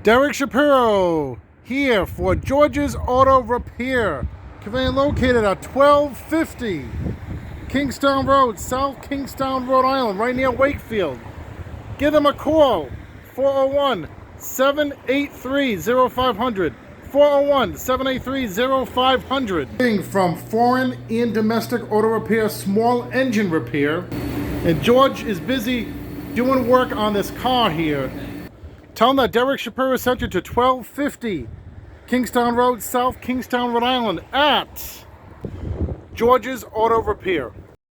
Derek Shapiro here for George's Auto Repair. Conveyance located at 1250 Kingstown Road, South Kingstown, Rhode Island, right near Wakefield. Give them a call, 401-783-0500. 401-783-0500. From foreign and domestic auto repair, small engine repair. And George is busy doing work on this car here. Tell them that Derek Shapiro sent you to 1250 Kingstown Road, South Kingstown, Rhode Island at George's Auto Repair.